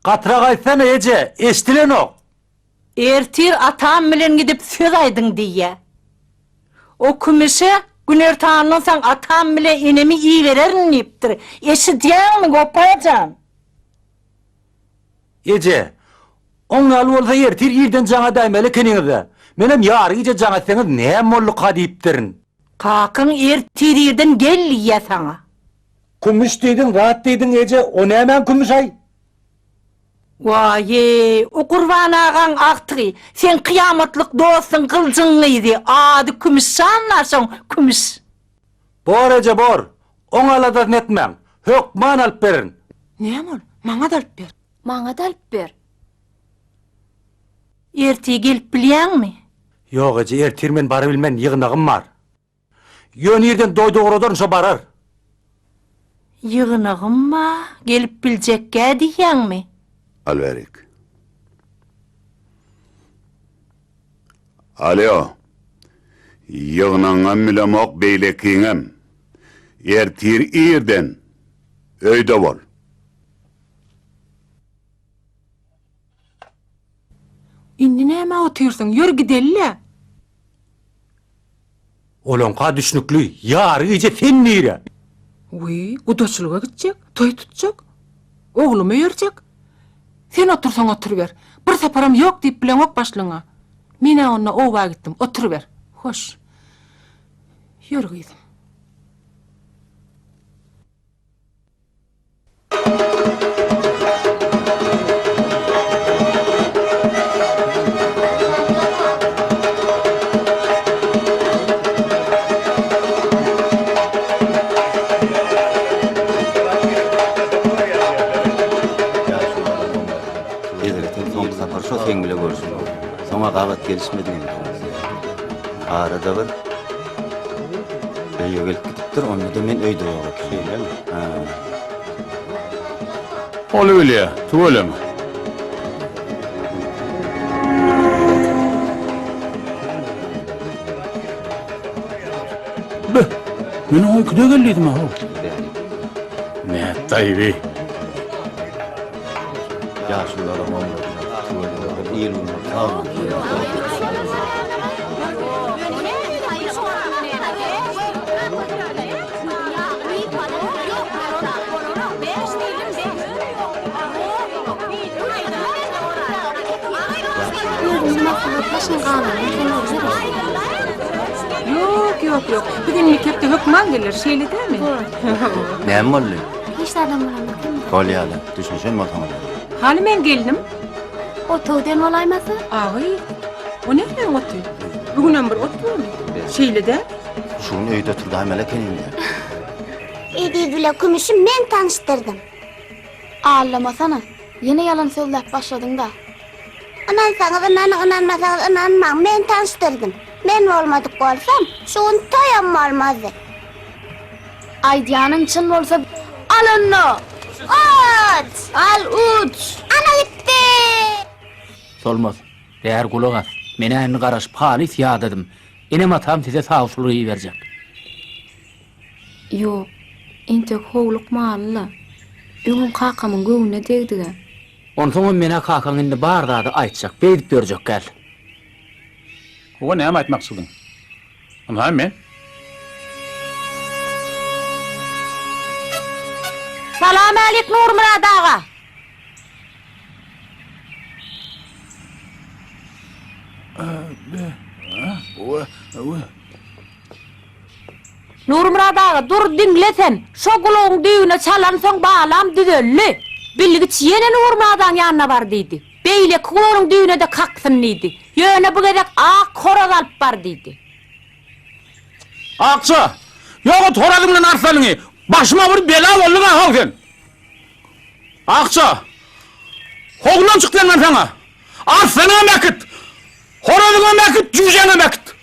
Katırak aytsana Ece, eştilen ok. Ertir atam bilen gidip söz aydın diye. O kümüşe Güner tanınsan atam bile inemi iyi vererin deyiptir. Eşitiyen mi kopayacan? Ece, oňaly bolsa ertir ýerden jaňa daýmaly keniňizde. Menem ýary iýje jaňa seňiz näme mollukka diýipdirin. Kakın ertir yerden gelliye sana. Kümüş diýdiň, rahat diýdiň Ece, o näme kümüş ay? Vaye, o kurban ağan aktığı, sen kıyametlik dostun kılcınlıydı, adı kümüş sanlarsan kümüş. Bor Ece bor, oňala da netmeň, hökman alyp berin. Ne mol, maňa da alyp ber. Maňa da alyp ber. Erti gelip bilýärmi? Yok Ece, ertir men bara bilmen, ýygnagym bar. Ýön ýerden doýduguradan şo barar. Ýygnagym ma, gelip biljekkä diýýärmi? Alverik. Alo. Yığınaňam bilemok beýlekiňem. Ertir ýerden. Öýde bol. Indi näme oturýarsyň? Ýör gidelle. Olonka düşnükli, ýary iýje sen nire. Uy, gudaçylyga gitjek, toy tutjak. Oglumy ýerjek. Sen otursaň oturuber. Bir separam ýok diýip bilen ok başlyňa. Mine onna owa gitdim, oturuber. Hoş. Ýür gyzym. Sen bile görüşün. Sana kavat gelişmedi mi? Arada bir öýe gelip gidipdir, onu da men öýde ýok. Şeýle mi? Oly bilýär, tuwelemi? Be, meni oý küde geldim ha. Ne taýby? Ýaşylar aman. İyi olmalı. Tamam. Yok. Bugün mektepte hükman gelir, şeyli değil mi? Näme boldy? Hiçlerden bolan Bolýaly. Düşünşen bolsaňyz. Hali men geldim. o togden olaýmasy? Ağay, o ne bilen otu? Bugünem bir otu mu? Şeyli de? Şuň öýde turdy hemele keninde. Edi bile kümüşü men tanıştırdım. Ağlamasana. Yine yalan söylep başladın da. Onansaňyz onanmasaňyz onanmaň, men tanıştırdım. Men bolmadyk bolsam, şuň toýam bolmazdy. Aýdýanyň çyn bolsa al onu. Uç! Al uç. Ana gitdi! Solmaz. Eğer kulak as. Mene äni garaşyp halis ýadydım. Enem atam size sağşulygy berjek. Yo. Inte howluk malla. Öňüm kakamyň göwüne degdiga. Onsoň mene kakaň indi bardagy aýtjak, beýdip berjek gel. O näme aýtmaksydyň? Anlaým men. Salam alik Nurmurad ağa. Nurmurad ağa, dur dinlesen. Şo gulagyň düýüne çalansaň balam düzelli. Billigi çiýene Nurmuradaň ýanyna bar diýdi. Beýleki gulagyň düýüne de kaksyn diýdi. Ýöne bu gerek ak horaz alyp bar diýdi. Akça, ýok toradyňdan arsalyňy, başyma bir bela boldyň ha sen. Akça, hoglan çykdym men sana. Arsana mekit, horadyňa mekit, jüjene mekit.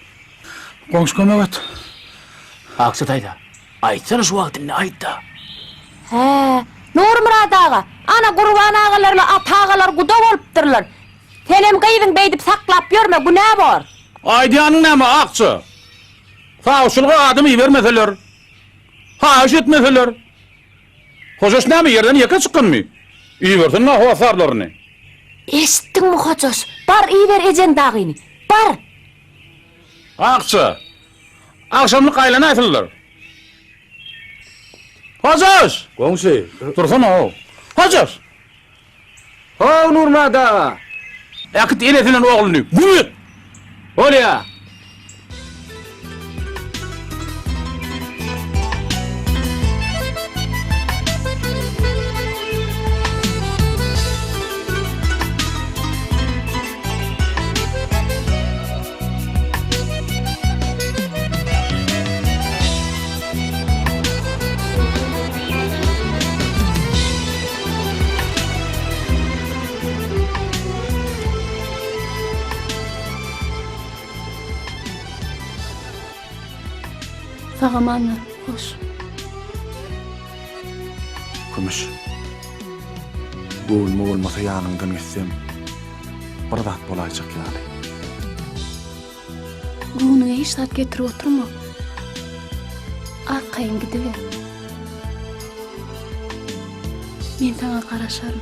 Goňşka mekit. Aksa taýda. Aýtsana şu wagtynda aýtda. He, Nurmurad ağa, ana gurban ağalarla ata ağalar guda bolupdyrlar. Senem gyýdyň beýdip saklap ýörme, bu nä bar? Aýdýanyň näme akça? Sağşulga adymy bermeseler. Ha, etmeseler. Hoşaş näme ýerden ýeke çykkanmy? İyi versin ne hava sarlarını. Eşittin mi hoçoş? Bar iyi ver ejen dağını. Bar. Akça. Akşamlık ailene aytılır. Hocaş. Goňşy. Dursana o. Hocaş. Haw Nurmada. Akit eletinden oğlunu. Gümüt. Bolya. Sağam anne, hoş. Gümüş. Boğulma olmasa yanından gitsem. Bir zat bolayjak ýaly. Gunuňa hiç tat getirip oturma. Arkaýyn gidiver. Men sana garaşarım.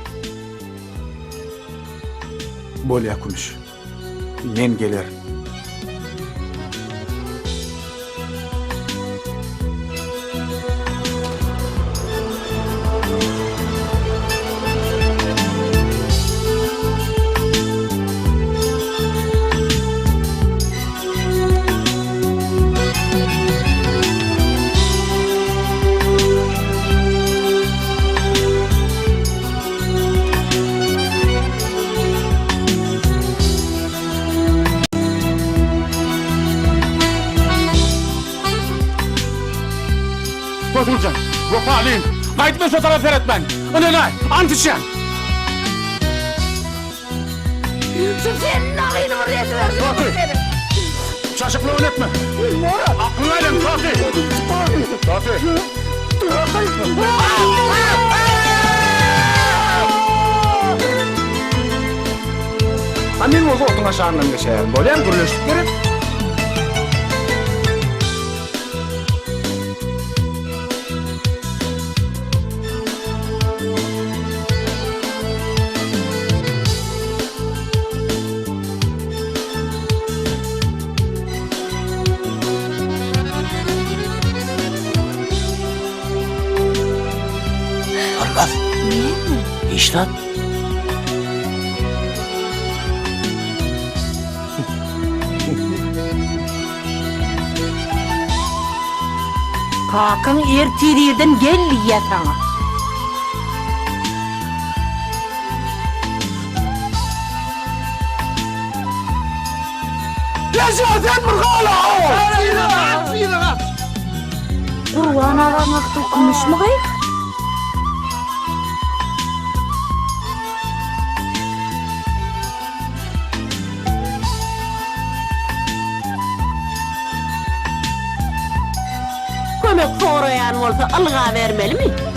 Bolya Gümüş. Men geler. Götüreceğim. Vefalıyım. Kayıtma şu taraf öğretmen. Önüne. Antişen. Fatih. Şaşıklı oynatma. Aklını aydın Fatih. Fatih. Amin olsa otun aşağından geçer. Bolyan gürleştikleri. Argaz. Ne? İştat. Kakın ertiriden gelli yatana. Kurban aramakta konuşmayı. Kömek sorayan olsa alga vermeli mi?